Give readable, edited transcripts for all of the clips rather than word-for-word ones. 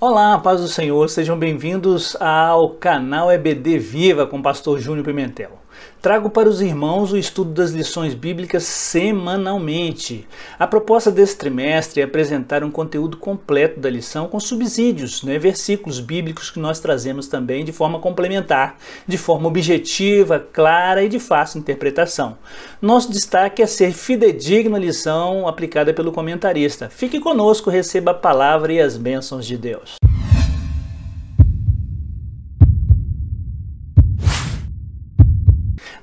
Olá, paz do Senhor, sejam bem-vindos ao canal EBD Viva com o pastor Júnior Pimentel. Trago para os irmãos o estudo das lições bíblicas semanalmente. A proposta desse trimestre é apresentar um conteúdo completo da lição com subsídios, versículos bíblicos que nós trazemos também de forma complementar, de forma objetiva, clara e de fácil interpretação. Nosso destaque é ser fidedigno à lição aplicada pelo comentarista. Fique conosco, receba a palavra e as bênçãos de Deus.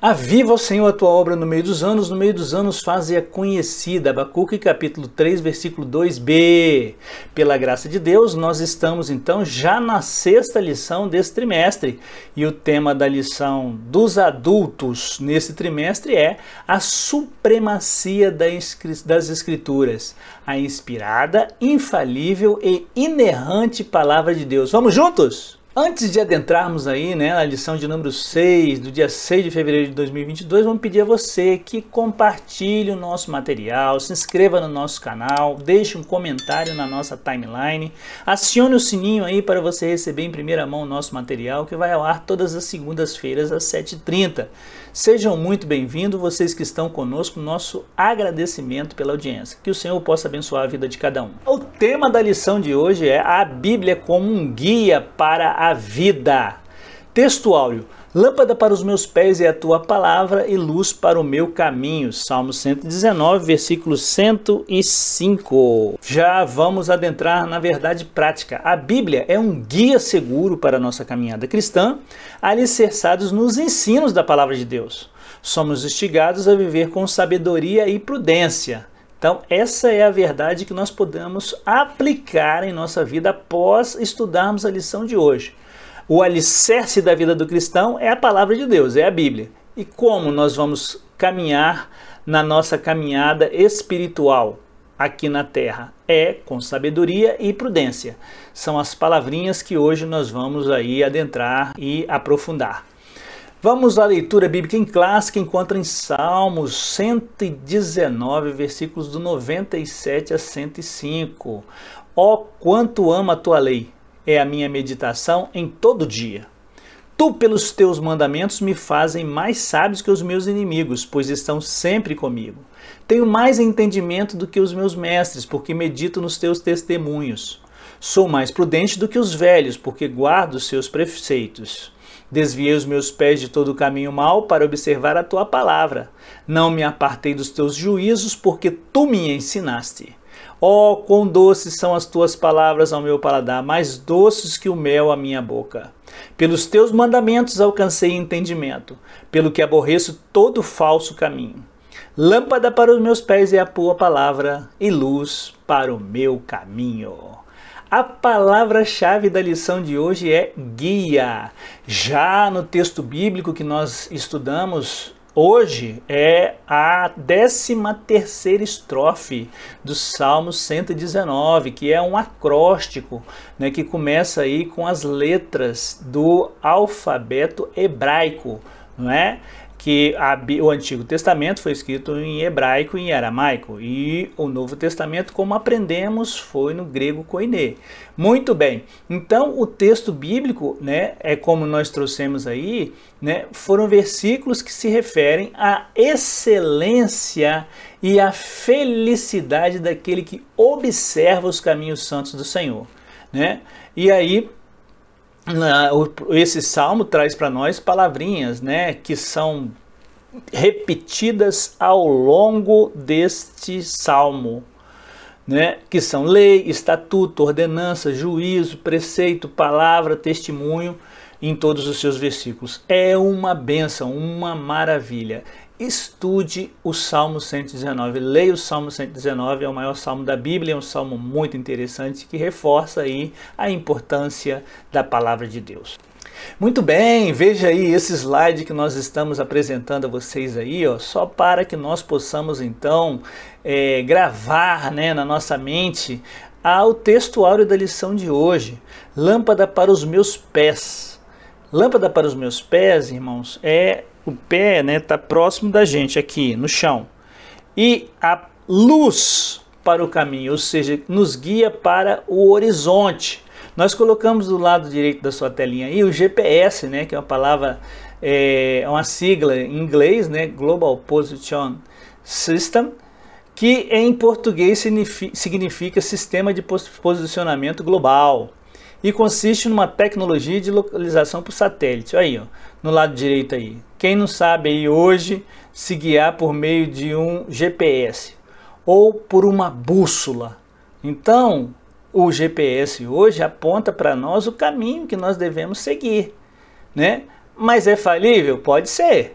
Aviva, ó Senhor, a tua obra no meio dos anos faze-a conhecida. Abacuque capítulo 3, versículo 2b. Pela graça de Deus, nós estamos então já na sexta lição desse trimestre. E o tema da lição dos adultos nesse trimestre é a supremacia das Escrituras, a inspirada, infalível e inerrante palavra de Deus. Vamos juntos? Antes de adentrarmos aí, na lição de número 6, do dia 6 de fevereiro de 2022, vamos pedir a você que compartilhe o nosso material, se inscreva no nosso canal, deixe um comentário na nossa timeline, acione o sininho aí para você receber em primeira mão o nosso material, que vai ao ar todas as segundas-feiras às 7h30. Sejam muito bem-vindos, vocês que estão conosco, nosso agradecimento pela audiência. Que o Senhor possa abençoar a vida de cada um. O tema da lição de hoje é a Bíblia como um guia para a vida. Texto áureo. Lâmpada para os meus pés é a tua palavra e luz para o meu caminho. Salmo 119, versículo 105. Já vamos adentrar na verdade prática. A Bíblia é um guia seguro para a nossa caminhada cristã, alicerçados nos ensinos da palavra de Deus. Somos instigados a viver com sabedoria e prudência. Então, essa é a verdade que nós podemos aplicar em nossa vida após estudarmos a lição de hoje. O alicerce da vida do cristão é a palavra de Deus, é a Bíblia. E como nós vamos caminhar na nossa caminhada espiritual aqui na terra? É com sabedoria e prudência. São as palavrinhas que hoje nós vamos aí adentrar e aprofundar. Vamos à leitura bíblica em classe que encontra em Salmos 119, versículos do 97 a 105. Ó, quanto amo a tua lei! É a minha meditação em todo dia. Tu, pelos teus mandamentos, me fazem mais sábios que os meus inimigos, pois estão sempre comigo. Tenho mais entendimento do que os meus mestres, porque medito nos teus testemunhos. Sou mais prudente do que os velhos, porque guardo os seus preceitos. Desviei os meus pés de todo o caminho mau para observar a tua palavra. Não me apartei dos teus juízos, porque tu me ensinaste. Oh, quão doces são as tuas palavras ao meu paladar, mais doces que o mel à minha boca. Pelos teus mandamentos alcancei entendimento, pelo que aborreço todo falso caminho. Lâmpada para os meus pés é a tua palavra e luz para o meu caminho. A palavra-chave da lição de hoje é guia. Já no texto bíblico que nós estudamos hoje é a 13ª estrofe do Salmo 119, que é um acróstico, que começa aí com as letras do alfabeto hebraico, não é? Que o Antigo Testamento foi escrito em hebraico e em aramaico, e o Novo Testamento, como aprendemos, foi no grego koiné. Muito bem, então o texto bíblico, é como nós trouxemos aí, foram versículos que se referem à excelência e à felicidade daquele que observa os caminhos santos do Senhor, E aí, esse salmo traz para nós palavrinhas, que são repetidas ao longo deste salmo, que são lei, estatuto, ordenança, juízo, preceito, palavra, testemunho, em todos os seus versículos. É uma bênção, uma maravilha. Estude o Salmo 119, leia o Salmo 119, é o maior salmo da Bíblia, é um salmo muito interessante que reforça aí a importância da palavra de Deus. Muito bem, veja aí esse slide que nós estamos apresentando a vocês aí, só para que nós possamos então gravar na nossa mente o texto áureo da lição de hoje. Lâmpada para os meus pés. Lâmpada para os meus pés, irmãos, o pé está próximo da gente aqui no chão, e a luz para o caminho, ou seja, nos guia para o horizonte. Nós colocamos do lado direito da sua telinha aí o GPS, né, que é uma palavra, é uma sigla em inglês, né, Global Position System, que em português significa Sistema de Posicionamento Global, e consiste numa tecnologia de localização por satélite. Aí, ó, no lado direito aí. Quem não sabe aí hoje se guiar por meio de um GPS ou por uma bússola. Então, o GPS hoje aponta para nós o caminho que nós devemos seguir, né? Mas é falível? Pode ser.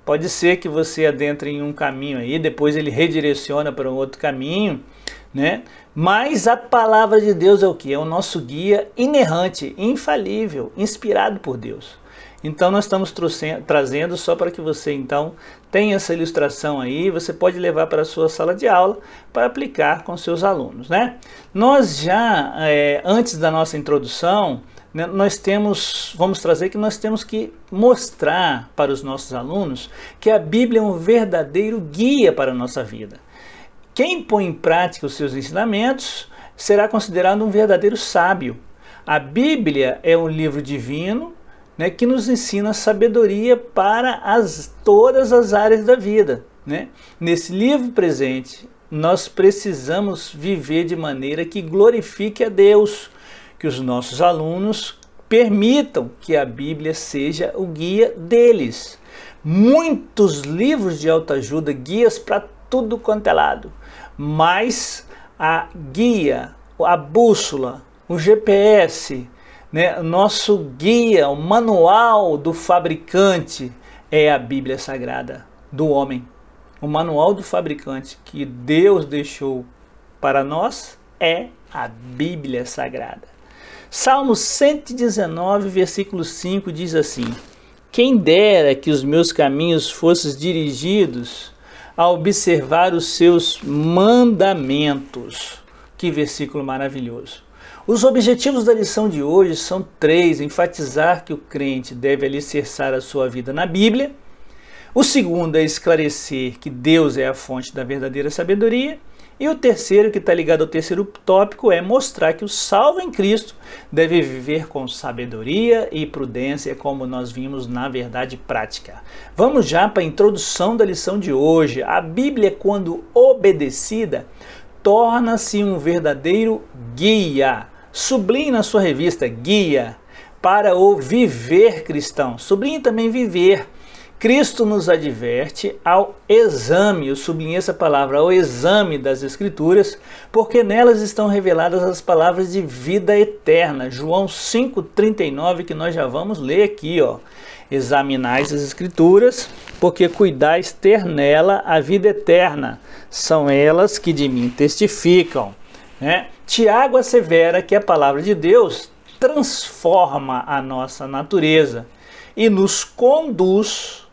Pode ser que você adentre em um caminho aí, depois ele redireciona para um outro caminho, né? Mas a palavra de Deus é o que? É o nosso guia inerrante, infalível, inspirado por Deus. Então nós estamos trazendo só para que você então tenha essa ilustração aí, você pode levar para a sua sala de aula para aplicar com seus alunos, né? Nós já, antes da nossa introdução, né, vamos trazer que nós temos que mostrar para os nossos alunos que a Bíblia é um verdadeiro guia para a nossa vida. Quem põe em prática os seus ensinamentos será considerado um verdadeiro sábio. A Bíblia é um livro divino, né, que nos ensina sabedoria para todas as áreas da vida, né? Nesse livro presente, nós precisamos viver de maneira que glorifique a Deus, que os nossos alunos permitam que a Bíblia seja o guia deles. Muitos livros de autoajuda, guias para tudo quanto é lado, mas a guia, a bússola, o GPS, né, nosso guia, o manual do fabricante é a Bíblia Sagrada do homem. O manual do fabricante que Deus deixou para nós é a Bíblia Sagrada. Salmo 119, versículo 5 diz assim: quem dera que os meus caminhos fossem dirigidos a observar os seus mandamentos. Que versículo maravilhoso. Os objetivos da lição de hoje são 3: enfatizar que o crente deve alicerçar a sua vida na Bíblia. O segundo é esclarecer que Deus é a fonte da verdadeira sabedoria. E o terceiro, que está ligado ao terceiro tópico, é mostrar que o salvo em Cristo deve viver com sabedoria e prudência, como nós vimos na verdade prática. Vamos já para a introdução da lição de hoje. A Bíblia, quando obedecida, torna-se um verdadeiro guia. Sublinhe na sua revista, guia, para o viver cristão. Sublinhe também viver. Cristo nos adverte ao exame, eu sublinhei essa palavra, ao exame das Escrituras, porque nelas estão reveladas as palavras de vida eterna. João 5,39, que nós já vamos ler aqui, ó. Examinais as Escrituras, porque cuidais ter nela a vida eterna. São elas que de mim testificam, né? Tiago assevera que a palavra de Deus transforma a nossa natureza e nos conduz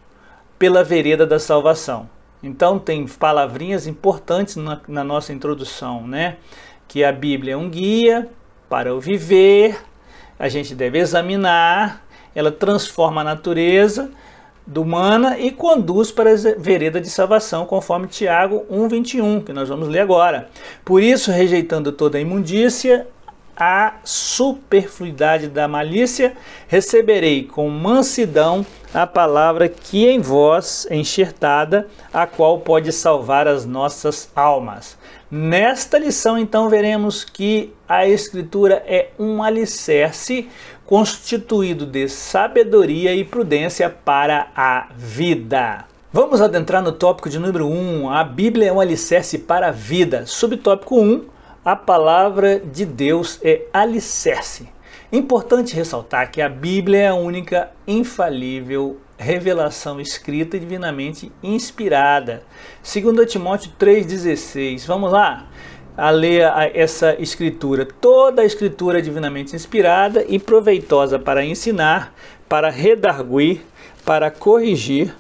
pela vereda da salvação. Então tem palavrinhas importantes na nossa introdução, né? Que a Bíblia é um guia para o viver, a gente deve examinar, ela transforma a natureza humana e conduz para a vereda de salvação, conforme Tiago 1,21, que nós vamos ler agora. Por isso, rejeitando toda a imundícia, a superfluidade da malícia, receberei com mansidão a palavra que em vós é enxertada, a qual pode salvar as nossas almas. Nesta lição, então, veremos que a Escritura é um alicerce constituído de sabedoria e prudência para a vida. Vamos adentrar no tópico de número 1. A Bíblia é um alicerce para a vida. Subtópico 1. A palavra de Deus é alicerce. Importante ressaltar que a Bíblia é a única infalível revelação escrita e divinamente inspirada. 2 Timóteo 3,16. Vamos lá a ler essa escritura. Toda a escritura é divinamente inspirada e proveitosa para ensinar, para redarguir, para corrigir,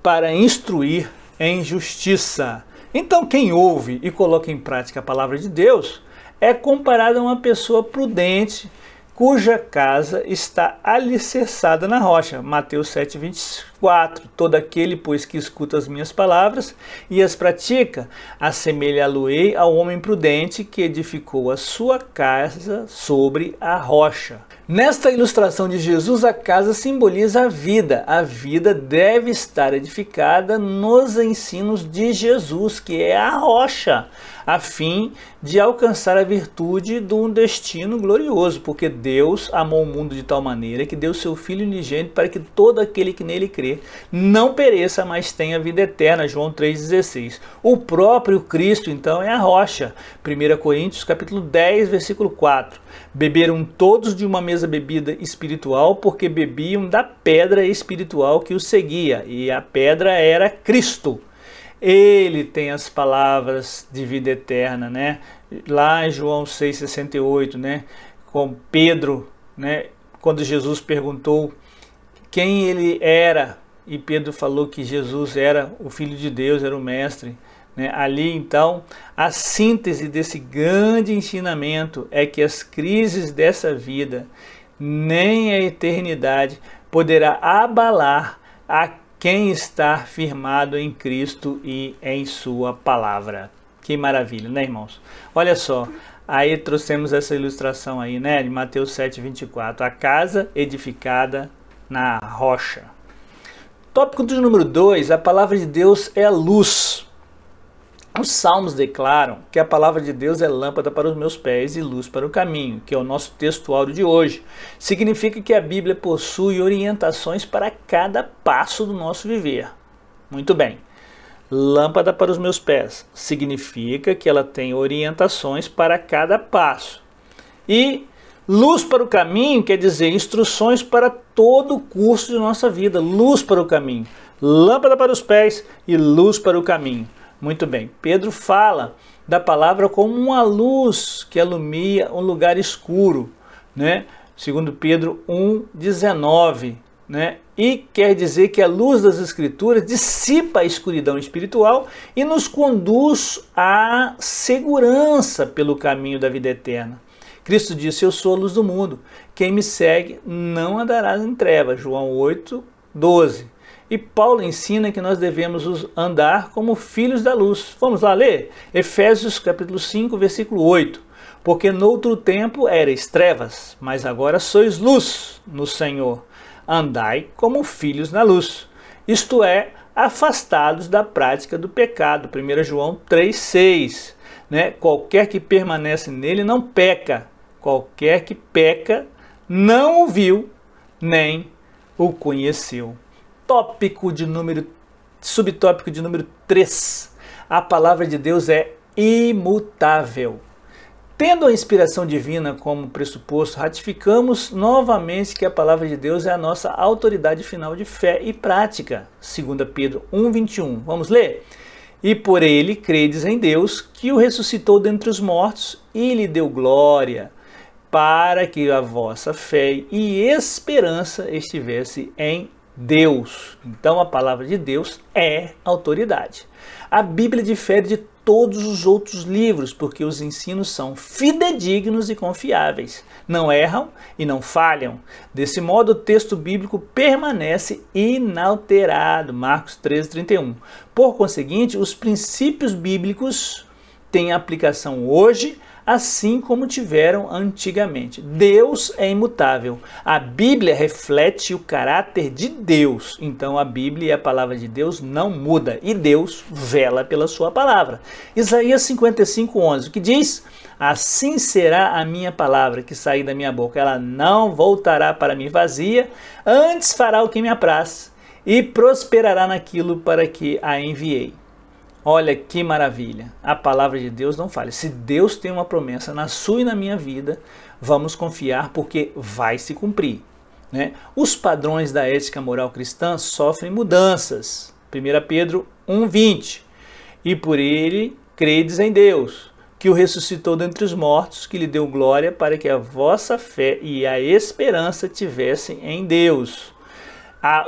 para instruir em justiça. Então, quem ouve e coloca em prática a palavra de Deus é comparado a uma pessoa prudente cuja casa está alicerçada na rocha. Mateus 7,24. Todo aquele, pois, que escuta as minhas palavras e as pratica, assemelhá-lo-ei ao homem prudente que edificou a sua casa sobre a rocha. Nesta ilustração de Jesus, a casa simboliza a vida. A vida deve estar edificada nos ensinos de Jesus, que é a rocha, a fim de alcançar a virtude de um destino glorioso, porque Deus amou o mundo de tal maneira que deu seu Filho unigênito para que todo aquele que nele crê não pereça, mas tenha vida eterna. João 3,16. O próprio Cristo, então, é a rocha. 1 Coríntios capítulo 10, versículo 4. Beberam todos de uma mesma bebida espiritual, porque bebiam da pedra espiritual que os seguia, e a pedra era Cristo. Ele tem as palavras de vida eterna, né? Lá em João 6,68, né? Com Pedro, né? Quando Jesus perguntou quem ele era, e Pedro falou que Jesus era o Filho de Deus, era o Mestre, né? Ali, então, a síntese desse grande ensinamento é que as crises dessa vida, nem a eternidade, poderá abalar a quem está firmado em Cristo e em sua palavra. Que maravilha, né, irmãos? Olha só, aí trouxemos essa ilustração aí, né, de Mateus 7,24. A casa edificada na rocha. Tópico de número 2, a palavra de Deus é a luz. Os salmos declaram que a palavra de Deus é lâmpada para os meus pés e luz para o caminho, que é o nosso texto áureo de hoje. Significa que a Bíblia possui orientações para cada passo do nosso viver. Muito bem. Lâmpada para os meus pés significa que ela tem orientações para cada passo. E luz para o caminho quer dizer instruções para todo o curso de nossa vida. Luz para o caminho. Lâmpada para os pés e luz para o caminho. Muito bem, Pedro fala da palavra como uma luz que alumia um lugar escuro, né? Segundo Pedro 1,19, né? E quer dizer que a luz das Escrituras dissipa a escuridão espiritual e nos conduz à segurança pelo caminho da vida eterna. Cristo disse, eu sou a luz do mundo, quem me segue não andará em trevas, João 8,12. E Paulo ensina que nós devemos andar como filhos da luz. Vamos lá ler? Efésios capítulo 5, versículo 8. Porque noutro tempo erais trevas, mas agora sois luz no Senhor. Andai como filhos na luz. Isto é, afastados da prática do pecado. 1 João 3,6. Né? Qualquer que permanece nele não peca. Qualquer que peca não o viu, nem o conheceu. Subtópico de número 3. A palavra de Deus é imutável. Tendo a inspiração divina como pressuposto, ratificamos novamente que a palavra de Deus é a nossa autoridade final de fé e prática. 2 Pedro 1,21. Vamos ler? E por ele credes em Deus, que o ressuscitou dentre os mortos e lhe deu glória, para que a vossa fé e esperança estivesse em Deus. Então a palavra de Deus é autoridade. A Bíblia difere de todos os outros livros, porque os ensinos são fidedignos e confiáveis, não erram e não falham. Desse modo, o texto bíblico permanece inalterado. Marcos 13:31. Por conseguinte, os princípios bíblicos têm aplicação hoje, assim como tiveram antigamente. Deus é imutável. A Bíblia reflete o caráter de Deus. Então a Bíblia e a palavra de Deus não muda. E Deus vela pela sua palavra. Isaías 55:11, que diz: assim será a minha palavra que sair da minha boca. Ela não voltará para mim vazia, antes fará o que me apraz e prosperará naquilo para que a enviei. Olha que maravilha, a palavra de Deus não falha. Se Deus tem uma promessa na sua e na minha vida, vamos confiar porque vai se cumprir, né? Os padrões da ética moral cristã sofrem mudanças. 1 Pedro 1,20. E por ele credes em Deus, que o ressuscitou dentre os mortos, que lhe deu glória para que a vossa fé e a esperança tivessem em Deus.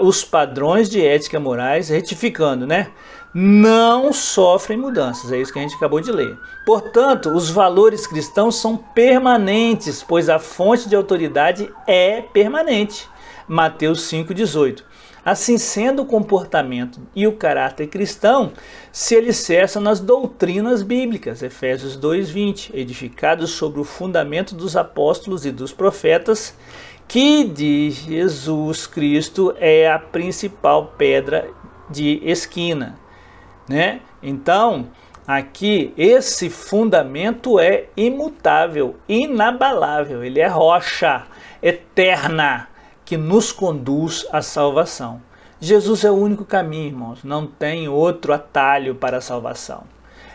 os padrões de ética morais, retificando, né? Não sofrem mudanças, é isso que a gente acabou de ler. Portanto, os valores cristãos são permanentes, pois a fonte de autoridade é permanente. Mateus 5,18. Assim sendo, o comportamento e o caráter cristão se alicerçam nas doutrinas bíblicas, Efésios 2,20, edificados sobre o fundamento dos apóstolos e dos profetas, que de Jesus Cristo é a principal pedra de esquina, né? Então, aqui, esse fundamento é imutável, inabalável, ele é rocha eterna que nos conduz à salvação. Jesus é o único caminho, irmãos, não tem outro atalho para a salvação.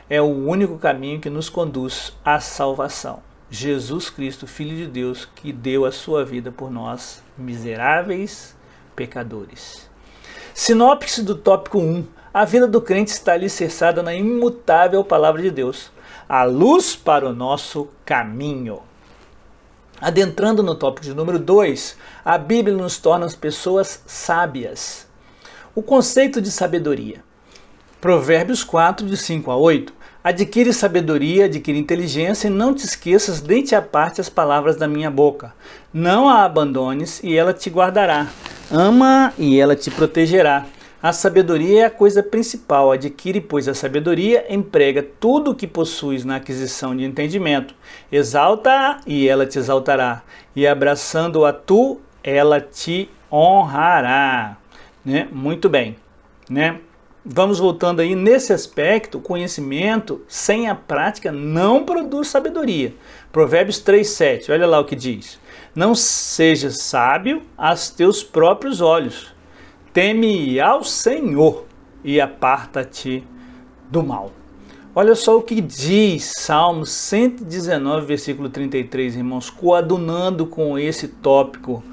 É o único caminho que nos conduz à salvação. Jesus Cristo, Filho de Deus, que deu a sua vida por nós, miseráveis pecadores. Sinopse do tópico 1. A vida do crente está alicerçada na imutável palavra de Deus, a luz para o nosso caminho. Adentrando no tópico de número 2, a Bíblia nos torna as pessoas sábias. O conceito de sabedoria. Provérbios 4, de 5 a 8. Adquire sabedoria, adquire inteligência e não te esqueças, dente à parte as palavras da minha boca. Não a abandones e ela te guardará. Ama e ela te protegerá. A sabedoria é a coisa principal. Adquire, pois, a sabedoria, emprega tudo o que possuis na aquisição de entendimento. Exalta-a e ela te exaltará. E abraçando-a tu, ela te honrará. Né? Muito bem, né? Vamos voltando aí nesse aspecto, o conhecimento sem a prática não produz sabedoria. Provérbios 3,7, olha lá o que diz. Não sejas sábio aos teus próprios olhos, teme ao Senhor e aparta-te do mal. Olha só o que diz Salmo 119, versículo 33, irmãos, coadunando com esse tópico.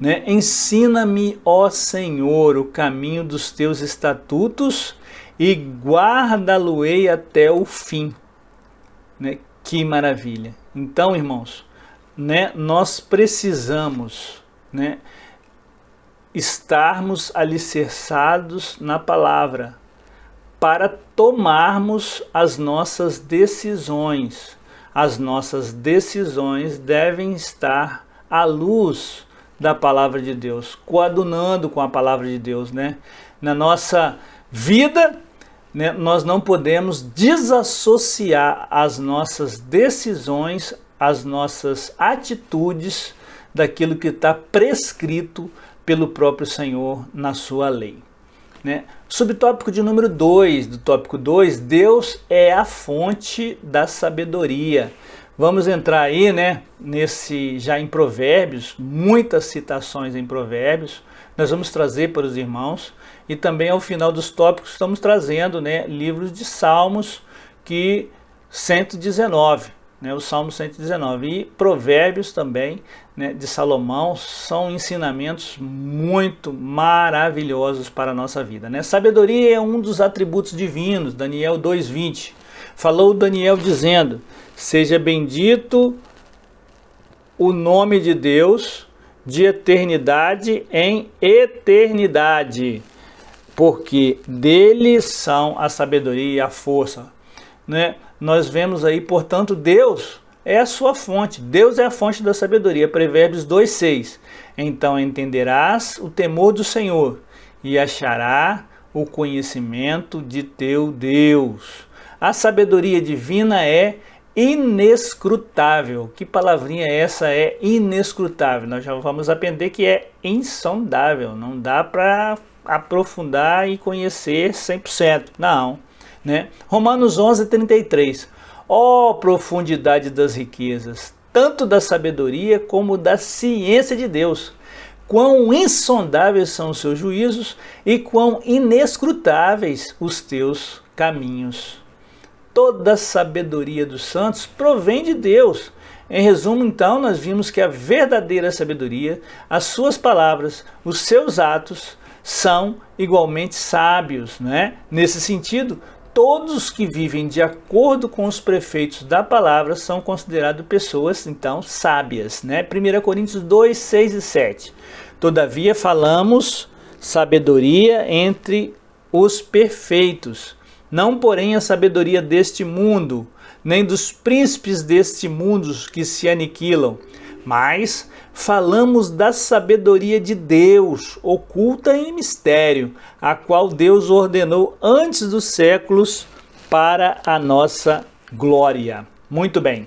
Né? Ensina-me, ó Senhor, o caminho dos teus estatutos e guarda-lo-ei até o fim. Né? Que maravilha! Então, irmãos, né, nós precisamos, né, estarmos alicerçados na palavra para tomarmos as nossas decisões. As nossas decisões devem estar à luz da palavra de Deus, coadunando com a palavra de Deus, né? Na nossa vida, né, nós não podemos desassociar as nossas decisões, as nossas atitudes daquilo que está prescrito pelo próprio Senhor na sua lei. Né? Subtópico de número 2, do tópico 2, Deus é a fonte da sabedoria. Vamos entrar aí, né, já em Provérbios, muitas citações em Provérbios, nós vamos trazer para os irmãos, e também ao final dos tópicos estamos trazendo, né, livros de Salmos, 119, né, o Salmo 119, e Provérbios também, né, de Salomão, são ensinamentos muito maravilhosos para a nossa vida. Né? Sabedoria é um dos atributos divinos, Daniel 2,20, falou Daniel dizendo: seja bendito o nome de Deus de eternidade em eternidade, porque dele são a sabedoria e a força. Né? Nós vemos aí, portanto, Deus é a sua fonte. Deus é a fonte da sabedoria. Provérbios 2,6. Então entenderás o temor do Senhor e achará o conhecimento de teu Deus. A sabedoria divina é inescrutável. Que palavrinha é essa? É inescrutável. Nós já vamos aprender que é insondável. Não dá para aprofundar e conhecer 100%. Não. Né? Romanos 11:33. Ó profundidade das riquezas, tanto da sabedoria como da ciência de Deus. Quão insondáveis são os seus juízos e quão inescrutáveis os teus caminhos. Toda a sabedoria dos santos provém de Deus. Em resumo, então, nós vimos que a verdadeira sabedoria, as suas palavras, os seus atos, são igualmente sábios. Né? Nesse sentido, todos que vivem de acordo com os preceitos da palavra são considerados pessoas, então, sábias. Né? 1 Coríntios 2, 6 e 7. Todavia falamos sabedoria entre os perfeitos, não porém a sabedoria deste mundo, nem dos príncipes deste mundo que se aniquilam, mas falamos da sabedoria de Deus, oculta em mistério, a qual Deus ordenou antes dos séculos para a nossa glória. Muito bem.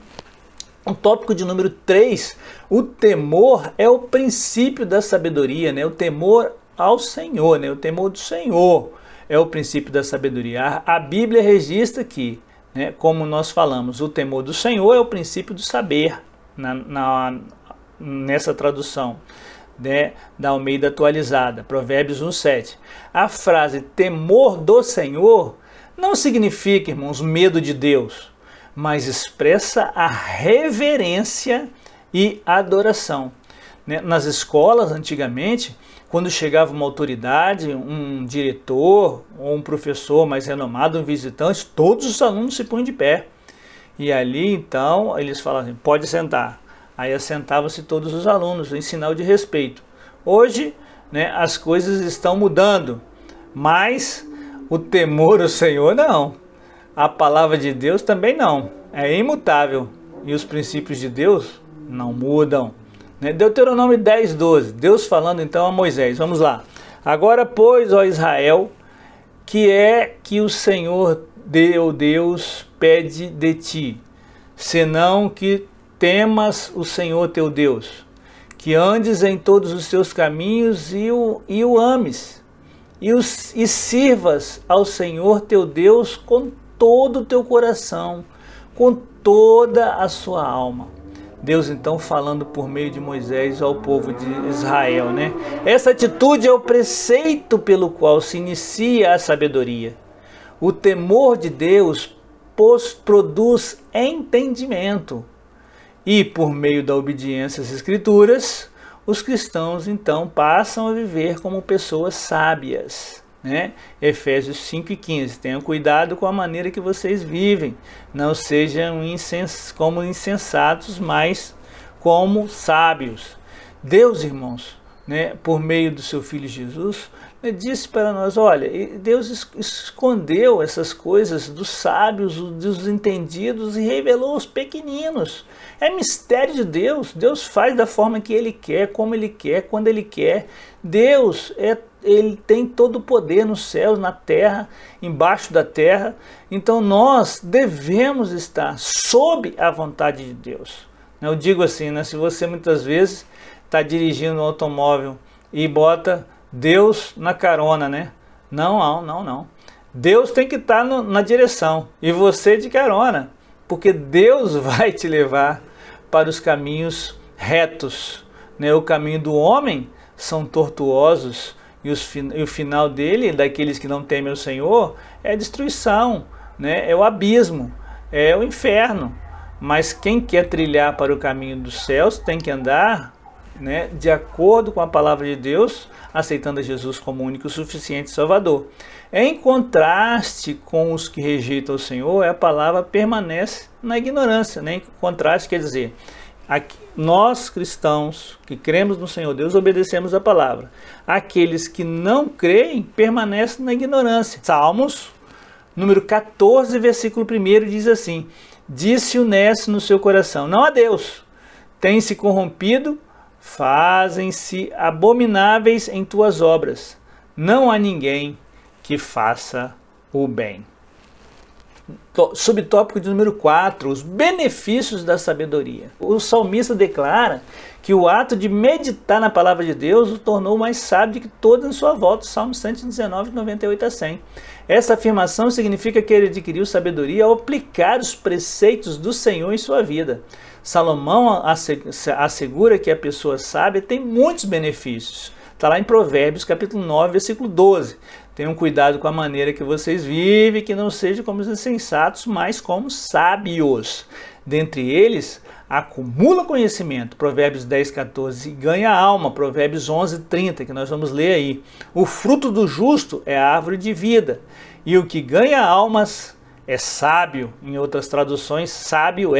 O tópico de número 3, o temor é o princípio da sabedoria, né? O temor ao Senhor, né? O temor do Senhor é o princípio da sabedoria. A Bíblia registra que, né, como nós falamos, o temor do Senhor é o princípio do saber, nessa tradução, né, da Almeida atualizada, Provérbios 1:7. A frase temor do Senhor não significa, irmãos, medo de Deus, mas expressa a reverência e adoração. Nas escolas, antigamente, quando chegava uma autoridade, um diretor ou um professor mais renomado, um visitante, todos os alunos se punham de pé. E ali, então, eles falavam assim, pode sentar. Aí assentavam-se todos os alunos, em sinal de respeito. Hoje, né, as coisas estão mudando, mas o temor ao Senhor não. A palavra de Deus também não. É imutável. E os princípios de Deus não mudam. Deuteronômio 10:12. Deus falando então a Moisés. Vamos lá. Agora, pois, ó Israel, que é que o Senhor, teu Deus, pede de ti, senão que temas o Senhor teu Deus, que andes em todos os teus caminhos e o ames, e sirvas ao Senhor teu Deus com todo o teu coração, com toda a sua alma. Deus então falando por meio de Moisés ao povo de Israel, né? Essa atitude é o preceito pelo qual se inicia a sabedoria. O temor de Deus produz entendimento. E por meio da obediência às Escrituras, os cristãos então passam a viver como pessoas sábias, né? Efésios 5:15. Tenham cuidado com a maneira que vocês vivem. Não sejam como insensatos, mas como sábios. Deus, irmãos, né, por meio do seu Filho Jesus, disse para nós, olha, Deus escondeu essas coisas dos sábios, dos entendidos e revelou aos pequeninos. É mistério de Deus. Deus faz da forma que Ele quer, como Ele quer, quando Ele quer. Deus, Ele tem todo o poder nos céus, na terra, embaixo da terra. Então nós devemos estar sob a vontade de Deus. Eu digo assim, né, se você muitas vezes está dirigindo um automóvel e bota Deus na carona, né? Não. Deus tem que estar na direção e você de carona, porque Deus vai te levar para os caminhos retos, né? O caminho do homem são tortuosos e o final dele, daqueles que não temem o Senhor, é a destruição, né? É o abismo, é o inferno. Mas quem quer trilhar para o caminho dos céus tem que andar, né, de acordo com a palavra de Deus, aceitando a Jesus como único e suficiente Salvador. Em contraste com os que rejeitam o Senhor, a palavra permanece na ignorância. Né? Em contraste quer dizer, nós cristãos que cremos no Senhor Deus, obedecemos a palavra. Aqueles que não creem permanecem na ignorância. Salmos, número 14, versículo 1 diz assim, disse o necio no seu coração, não há Deus, tem-se corrompido, fazem-se abomináveis em tuas obras. Não há ninguém que faça o bem. Subtópico de número 4, os benefícios da sabedoria. O salmista declara que o ato de meditar na palavra de Deus o tornou mais sábio que todos em sua volta. Salmo 119, 98 a 100. Essa afirmação significa que ele adquiriu sabedoria ao aplicar os preceitos do Senhor em sua vida. Salomão assegura que a pessoa sábia tem muitos benefícios. Está lá em Provérbios, capítulo 9, versículo 12. Tenham cuidado com a maneira que vocês vivem, que não sejam como os insensatos, mas como sábios. Dentre eles, acumula conhecimento, Provérbios 10, 14, e ganha alma, Provérbios 11, 30, que nós vamos ler aí. O fruto do justo é a árvore de vida, e o que ganha almas é sábio. Em outras traduções, sábio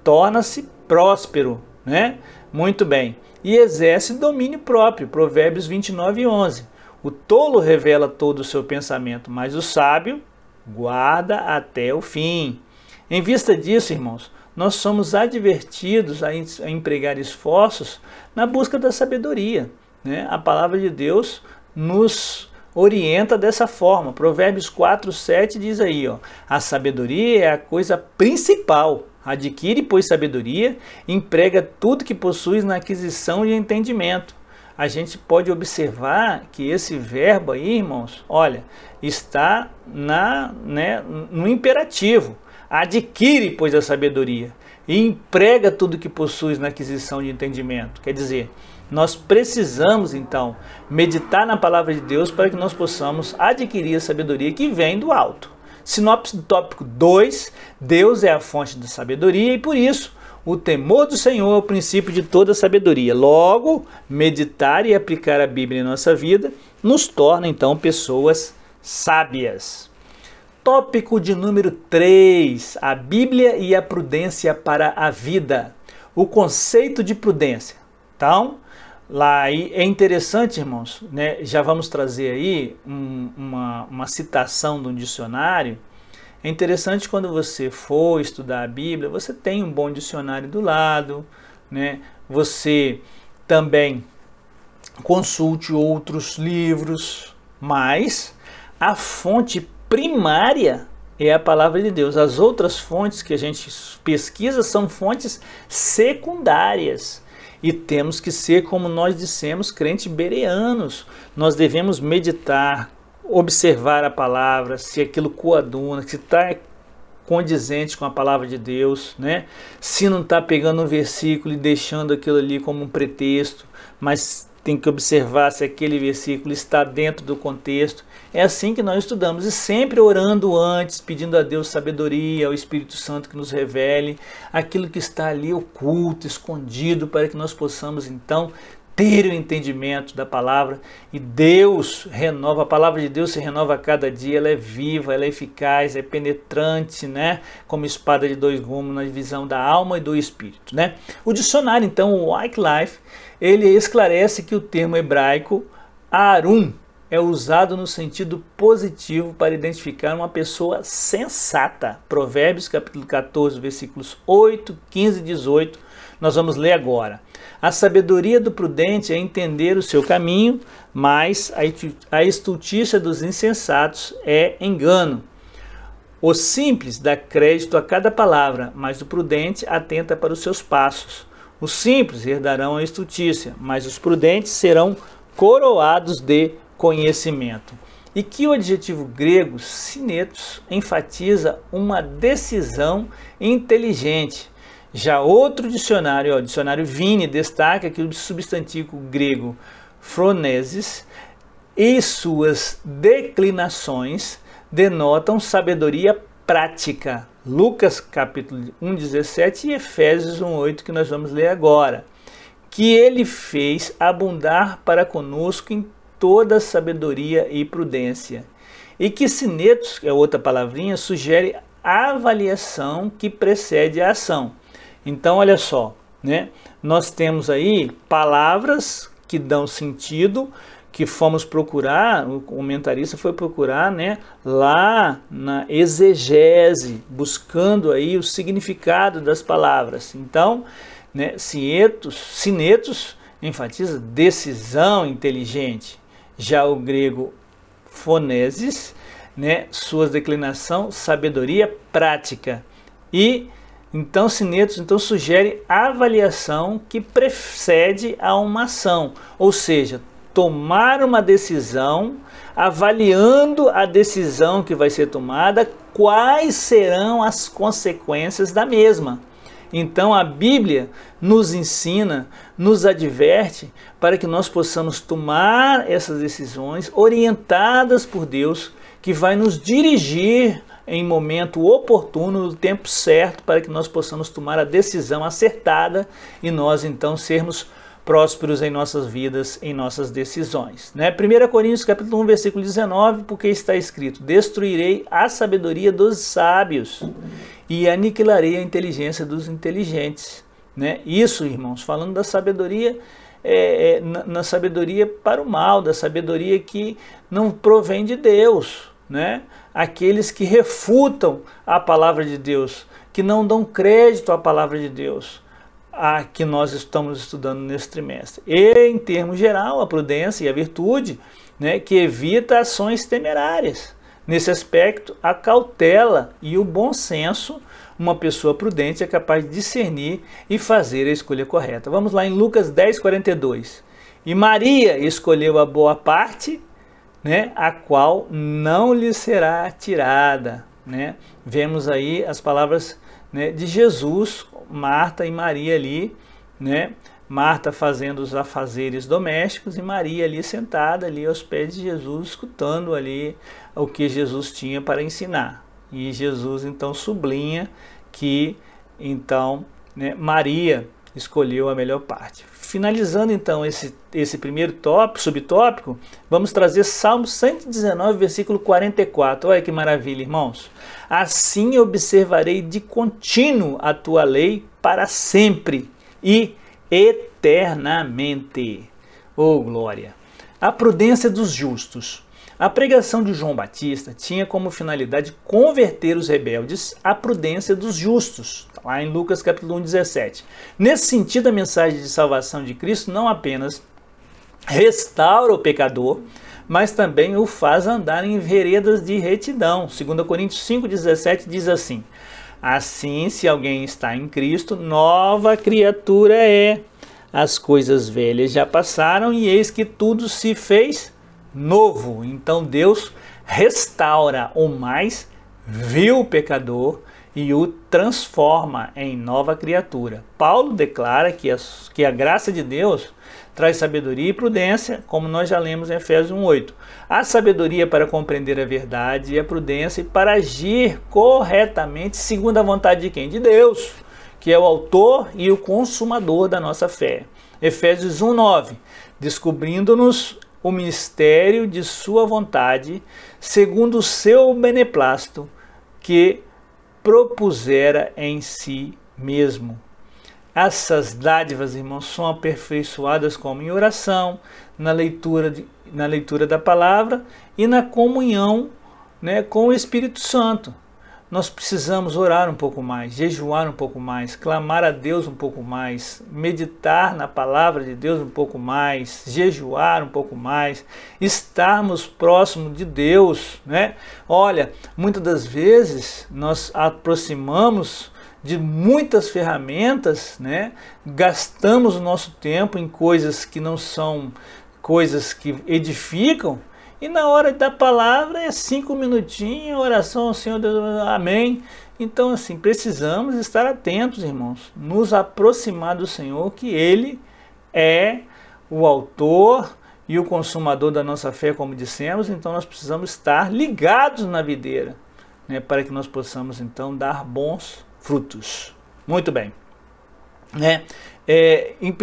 torna-se próspero, né? Muito bem. E exerce domínio próprio, Provérbios 29 e 11. O tolo revela todo o seu pensamento, mas o sábio guarda até o fim. Em vista disso, irmãos, nós somos advertidos a empregar esforços na busca da sabedoria, né? A palavra de Deus nos orienta dessa forma. Provérbios 4:7 diz aí, ó, a sabedoria é a coisa principal. Adquire, pois, sabedoria, emprega tudo que possuis na aquisição de entendimento. A gente pode observar que esse verbo aí, irmãos, olha, está no imperativo. Adquire, pois, a sabedoria e emprega tudo que possuis na aquisição de entendimento. Quer dizer, nós precisamos, então, meditar na palavra de Deus para que nós possamos adquirir a sabedoria que vem do alto. Sinopse do tópico 2, Deus é a fonte da sabedoria e, por isso, o temor do Senhor é o princípio de toda sabedoria. Logo, meditar e aplicar a Bíblia em nossa vida nos torna, então, pessoas sábias. Tópico de número 3, a Bíblia e a prudência para a vida. O conceito de prudência. Então, lá é interessante, irmãos, né? Já vamos trazer aí uma citação de um dicionário. É interessante quando você for estudar a Bíblia, você tem um bom dicionário do lado, né? Você também consulte outros livros, mas a fonte primária é a palavra de Deus. As outras fontes que a gente pesquisa são fontes secundárias. E temos que ser, como nós dissemos, crentes bereanos. Nós devemos meditar, observar a palavra, se aquilo coaduna, se está condizente com a palavra de Deus, né? Se não está pegando um versículo e deixando aquilo ali como um pretexto, mas tem que observar se aquele versículo está dentro do contexto. É assim que nós estudamos, e sempre orando antes, pedindo a Deus sabedoria, ao Espírito Santo que nos revele aquilo que está ali oculto, escondido, para que nós possamos então ter o entendimento da palavra. E Deus renova, a palavra de Deus se renova a cada dia, ela é viva, ela é eficaz, é penetrante, né? Como espada de dois gumes na divisão da alma e do espírito, né? O dicionário, então, o Wycliffe, ele esclarece que o termo hebraico Arum é usado no sentido positivo para identificar uma pessoa sensata. Provérbios capítulo 14, versículos 8, 15 e 18, nós vamos ler agora. A sabedoria do prudente é entender o seu caminho, mas a estultícia dos insensatos é engano. O simples dá crédito a cada palavra, mas o prudente atenta para os seus passos. Os simples herdarão a estultícia, mas os prudentes serão coroados de conhecimento. E que o adjetivo grego sinetos enfatiza uma decisão inteligente. Já outro dicionário, o dicionário Vini, destaca que o substantivo grego phronesis e suas declinações denotam sabedoria prática. Lucas capítulo 1:17 e Efésios 1:8, que nós vamos ler agora. Que ele fez abundar para conosco em toda sabedoria e prudência. E que sinetos, que é outra palavrinha, sugere a avaliação que precede a ação. Então, olha só, né? Nós temos aí palavras que dão sentido, que fomos procurar, o comentarista foi procurar, né, lá na exegese, buscando aí o significado das palavras. Então, né, sinetos enfatiza decisão inteligente. Já o grego phonesis, né, suas declinação, sabedoria prática. E então sinetos sugere a avaliação que precede a uma ação, ou seja, tomar uma decisão, avaliando a decisão que vai ser tomada, quais serão as consequências da mesma. Então a Bíblia nos ensina, nos adverte para que nós possamos tomar essas decisões orientadas por Deus, que vai nos dirigir em momento oportuno, no tempo certo, para que nós possamos tomar a decisão acertada e nós então sermos prósperos em nossas vidas, em nossas decisões, né? 1 Coríntios capítulo 1, versículo 19, porque está escrito: destruirei a sabedoria dos sábios e aniquilarei a inteligência dos inteligentes, né? Isso, irmãos, falando da sabedoria, na sabedoria para o mal, da sabedoria que não provém de Deus, né? Aqueles que refutam a palavra de Deus, que não dão crédito à palavra de Deus, a que nós estamos estudando nesse trimestre. E, em termos geral, a prudência e a virtude, né, que evita ações temerárias. Nesse aspecto, a cautela e o bom senso, uma pessoa prudente é capaz de discernir e fazer a escolha correta. Vamos lá em Lucas 10:42. E Maria escolheu a boa parte, né, a qual não lhe será tirada, né? Vemos aí as palavras, né, de Jesus, Marta e Maria ali, né? Marta fazendo os afazeres domésticos e Maria ali sentada ali aos pés de Jesus, escutando ali o que Jesus tinha para ensinar. E Jesus então sublinha que então, né, Maria escolheu a melhor parte. Finalizando então esse primeiro subtópico, vamos trazer Salmo 119, versículo 44. Olha que maravilha, irmãos. Assim observarei de contínuo a tua lei para sempre e eternamente. Oh, glória! A prudência dos justos. A pregação de João Batista tinha como finalidade converter os rebeldes à prudência dos justos, lá em Lucas capítulo 1:17. Nesse sentido, a mensagem de salvação de Cristo não apenas restaura o pecador, mas também o faz andar em veredas de retidão. 2 Coríntios 5:17 diz assim: assim, se alguém está em Cristo, nova criatura é. As coisas velhas já passaram e eis que tudo se fez novo. Então Deus restaura o mais vil pecador e o transforma em nova criatura. Paulo declara que a graça de Deus traz sabedoria e prudência, como nós já lemos em Efésios 1:8. A sabedoria para compreender a verdade e a prudência para agir corretamente segundo a vontade de quem? De Deus, que é o autor e o consumador da nossa fé. Efésios 1:9, descobrindo-nos o mistério de sua vontade, segundo o seu beneplácito, que propusera em si mesmo. Essas dádivas, irmãos, são aperfeiçoadas como em oração, na leitura da palavra e na comunhão, né, com o Espírito Santo. Nós precisamos orar um pouco mais, jejuar um pouco mais, clamar a Deus um pouco mais, meditar na palavra de Deus um pouco mais, jejuar um pouco mais, estarmos próximos de Deus, né? Olha, muitas das vezes nós aproximamos de muitas ferramentas, né? Gastamos o nosso tempo em coisas que não são coisas que edificam, e na hora da palavra é 5 minutinhos, oração ao Senhor Deus, amém. Então assim, precisamos estar atentos, irmãos, nos aproximar do Senhor, que Ele é o autor e o consumador da nossa fé, como dissemos. Então nós precisamos estar ligados na videira, né, para que nós possamos então dar bons frutos. Muito bem. Né? Em 1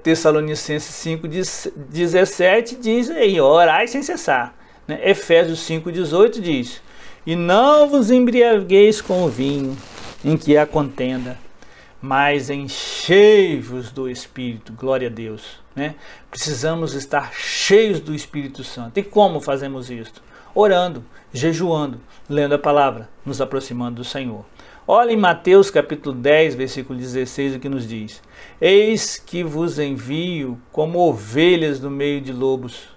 Tessalonicenses 5:17 diz aí, orai sem cessar. Né? Efésios 5:18 diz: e não vos embriagueis com o vinho, em que há contenda, mas enchei-vos do Espírito. Glória a Deus. Né? Precisamos estar cheios do Espírito Santo. E como fazemos isso? Orando, jejuando, lendo a palavra, nos aproximando do Senhor. Olha em Mateus capítulo 10, versículo 16, o que nos diz: eis que vos envio como ovelhas no meio de lobos.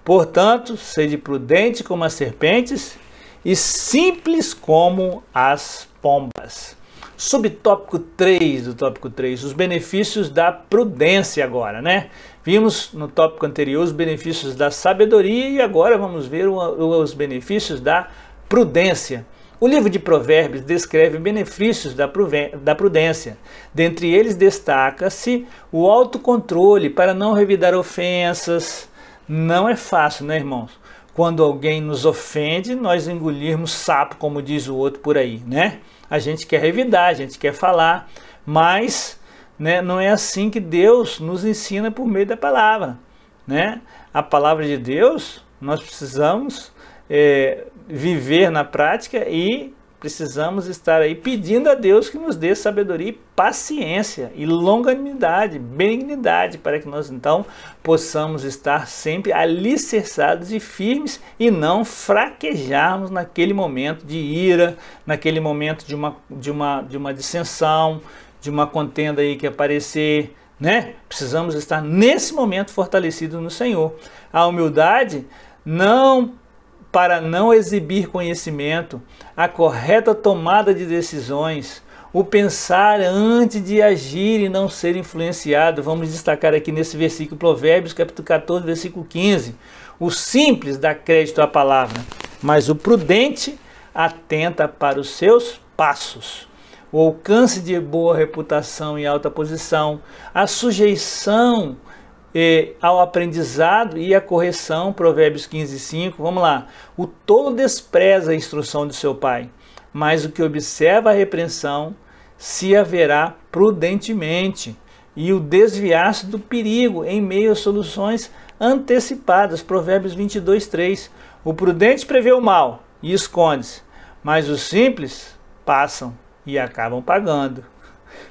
Portanto, sede prudentes como as serpentes e simples como as pombas. Subtópico 3 do tópico 3, os benefícios da prudência agora, né? Vimos no tópico anterior os benefícios da sabedoria e agora vamos ver os benefícios da prudência. O livro de Provérbios descreve benefícios da prudência. Dentre eles destaca-se o autocontrole para não revidar ofensas. Não é fácil, né, irmãos? Quando alguém nos ofende, nós engolirmos sapo, como diz o outro por aí, né? A gente quer revidar, a gente quer falar, mas, né, não é assim que Deus nos ensina por meio da palavra, né? A palavra de Deus, nós precisamos viver na prática e precisamos estar aí pedindo a Deus que nos dê sabedoria e paciência e longanimidade, benignidade, para que nós então possamos estar sempre alicerçados e firmes e não fraquejarmos naquele momento de ira, naquele momento de uma dissensão, de uma contenda aí que aparecer, né? Precisamos estar nesse momento fortalecidos no Senhor. A humildade para não exibir conhecimento, a correta tomada de decisões, o pensar antes de agir e não ser influenciado. Vamos destacar aqui nesse versículo, Provérbios, capítulo 14, versículo 15. O simples dá crédito à palavra, mas o prudente atenta para os seus passos. O alcance de boa reputação e alta posição, a sujeição ao aprendizado e à correção, Provérbios 15, 5, vamos lá. O tolo despreza a instrução de seu pai, mas o que observa a repreensão se haverá prudentemente, e o desviar-se do perigo em meio a soluções antecipadas, Provérbios 22, 3. O prudente prevê o mal e esconde-se, mas os simples passam e acabam pagando.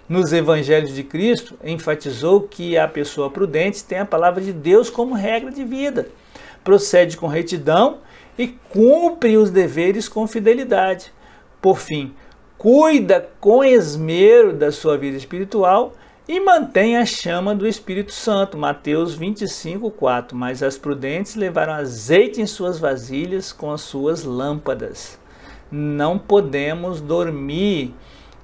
Nos evangelhos de Cristo, enfatizou que a pessoa prudente tem a palavra de Deus como regra de vida, procede com retidão e cumpre os deveres com fidelidade. Por fim, cuida com esmero da sua vida espiritual e mantém a chama do Espírito Santo, Mateus 25, 4. Mas as prudentes levaram azeite em suas vasilhas com as suas lâmpadas. Não podemos dormir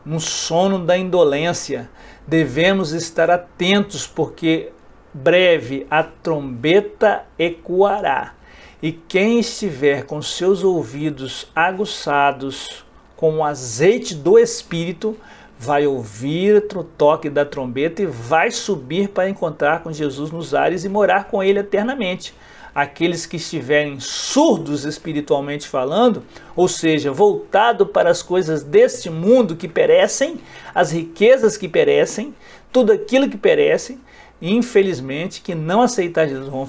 um sono da indolência. Devemos estar atentos, porque breve a trombeta ecoará, e quem estiver com seus ouvidos aguçados com o azeite do Espírito vai ouvir o toque da trombeta e vai subir para encontrar com Jesus nos ares e morar com ele eternamente. Aqueles que estiverem surdos espiritualmente falando, ou seja, voltado para as coisas deste mundo que perecem, as riquezas que perecem, tudo aquilo que perece, infelizmente, que não aceitar Jesus vão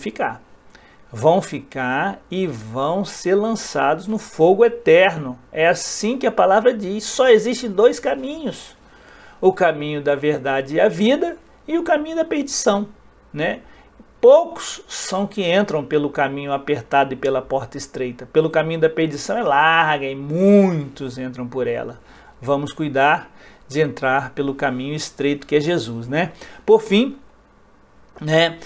ficar e vão ser lançados no fogo eterno. É assim que a palavra diz. Só existem dois caminhos: o caminho da verdade e a vida e o caminho da perdição, né? Poucos são que entram pelo caminho apertado e pela porta estreita. Pelo caminho da perdição é larga e muitos entram por ela. Vamos cuidar de entrar pelo caminho estreito que é Jesus, né? Por fim, né,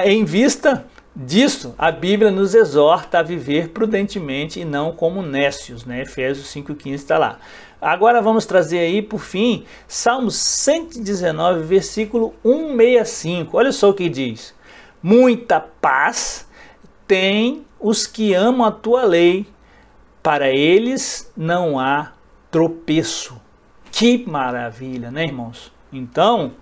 em vista disso, a Bíblia nos exorta a viver prudentemente e não como nécios, né? Efésios 5,15 está lá. Agora vamos trazer aí, por fim, Salmos 119, versículo 165. Olha só o que diz: muita paz tem os que amam a tua lei, para eles não há tropeço. Que maravilha, né, irmãos? Então,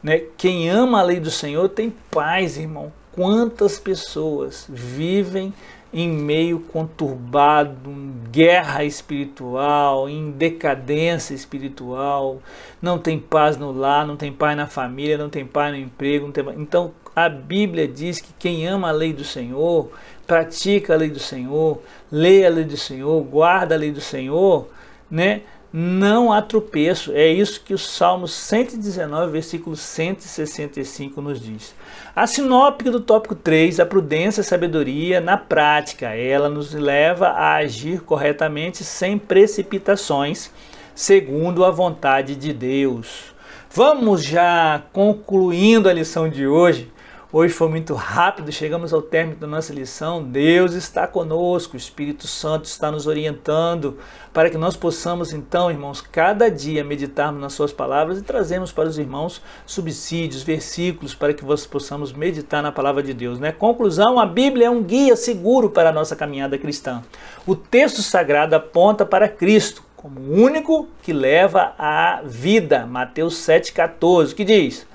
né, quem ama a lei do Senhor tem paz, irmão. Quantas pessoas vivem em meio conturbado, em guerra espiritual, em decadência espiritual, não tem paz no lar, não tem paz na família, não tem paz no emprego, não tem... Então a Bíblia diz que quem ama a lei do Senhor, pratica a lei do Senhor, lê a lei do Senhor, guarda a lei do Senhor, né? Não há tropeço. É isso que o Salmo 119, versículo 165 nos diz. A sinóptica do tópico 3, a prudência e a sabedoria na prática, ela nos leva a agir corretamente sem precipitações, segundo a vontade de Deus. Vamos já concluindo a lição de hoje. Hoje foi muito rápido, chegamos ao término da nossa lição. Deus está conosco, o Espírito Santo está nos orientando para que nós possamos então, irmãos, cada dia meditarmos nas suas palavras e trazermos para os irmãos subsídios, versículos, para que nós possamos meditar na palavra de Deus, né? Conclusão, a Bíblia é um guia seguro para a nossa caminhada cristã. O texto sagrado aponta para Cristo como o único que leva à vida. Mateus 7,14, que diz: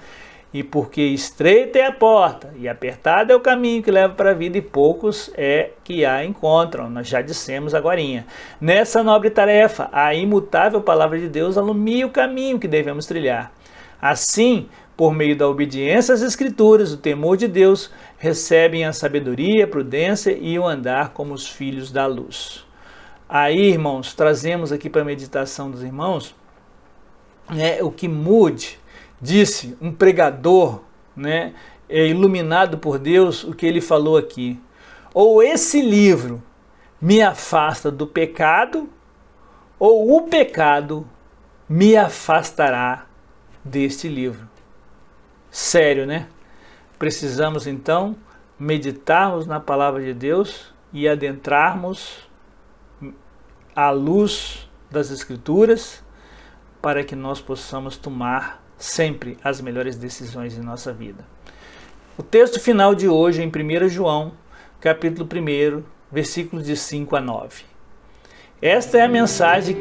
e porque estreita é a porta e apertado é o caminho que leva para a vida, e poucos é que a encontram. Nós já dissemos agorinha. Nessa nobre tarefa, a imutável palavra de Deus alumia o caminho que devemos trilhar. Assim, por meio da obediência às Escrituras, o temor de Deus, recebem a sabedoria, a prudência e o andar como os filhos da luz. Aí, irmãos, trazemos aqui para a meditação dos irmãos, o que Moody disse, um pregador, iluminado por Deus, o que ele falou aqui. Ou esse livro me afasta do pecado, ou o pecado me afastará deste livro. Sério, né? Precisamos então meditarmos na palavra de Deus e adentrarmos à luz das Escrituras para que nós possamos tomar sempre as melhores decisões em nossa vida. O texto final de hoje é em 1 João, capítulo 1, versículos de 5 a 9. Esta é a mensagem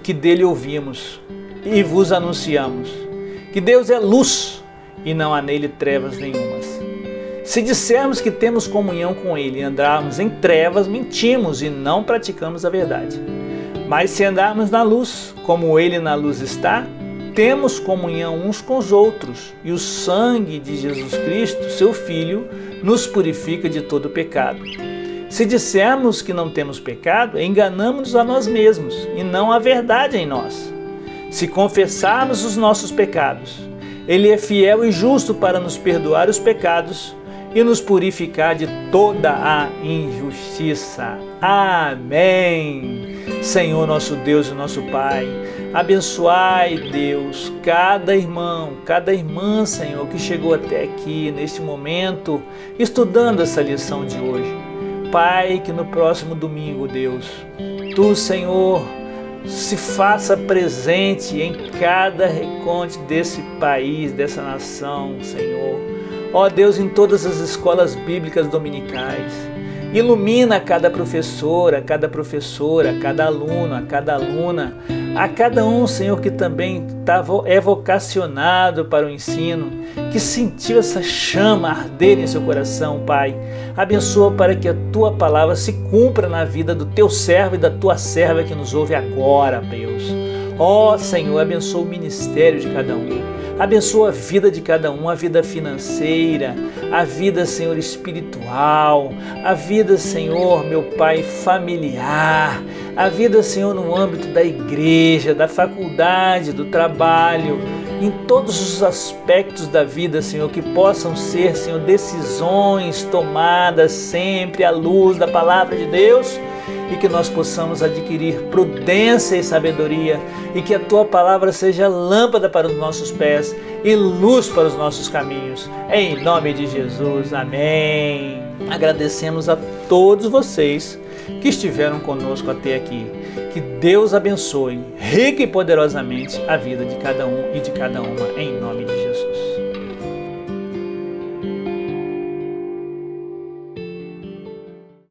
que dele ouvimos e vos anunciamos, que Deus é luz e não há nele trevas nenhumas. Se dissermos que temos comunhão com ele e andarmos em trevas, mentimos e não praticamos a verdade. Mas se andarmos na luz, como ele na luz está, temos comunhão uns com os outros, e o sangue de Jesus Cristo, seu Filho, nos purifica de todo pecado. Se dissermos que não temos pecado, enganamos-nos a nós mesmos, e não há verdade em nós. Se confessarmos os nossos pecados, ele é fiel e justo para nos perdoar os pecados e nos purificar de toda a injustiça. Amém. Senhor nosso Deus e nosso Pai, abençoai, Deus, cada irmão, cada irmã, Senhor, que chegou até aqui neste momento, estudando essa lição de hoje. Pai, que no próximo domingo, Deus, Tu, Senhor, se faça presente em cada recanto desse país, dessa nação, Senhor. Ó Deus, em todas as escolas bíblicas dominicais, ilumina cada professora, cada aluno, a cada aluna, a cada um, Senhor, que também é vocacionado para o ensino, que sentiu essa chama arder em seu coração, Pai. Abençoa para que a Tua palavra se cumpra na vida do Teu servo e da Tua serva que nos ouve agora, Deus. Ó Senhor, abençoa o ministério de cada um. Abençoa a vida de cada um, a vida financeira, a vida, Senhor, espiritual, a vida, Senhor, meu Pai, familiar, a vida, Senhor, no âmbito da igreja, da faculdade, do trabalho, em todos os aspectos da vida, Senhor, que possam ser, Senhor, decisões tomadas sempre à luz da palavra de Deus, e que nós possamos adquirir prudência e sabedoria, e que a Tua palavra seja lâmpada para os nossos pés e luz para os nossos caminhos. Em nome de Jesus, amém. Agradecemos a todos vocês que estiveram conosco até aqui. Que Deus abençoe rica e poderosamente a vida de cada um e de cada uma, em nome de Jesus.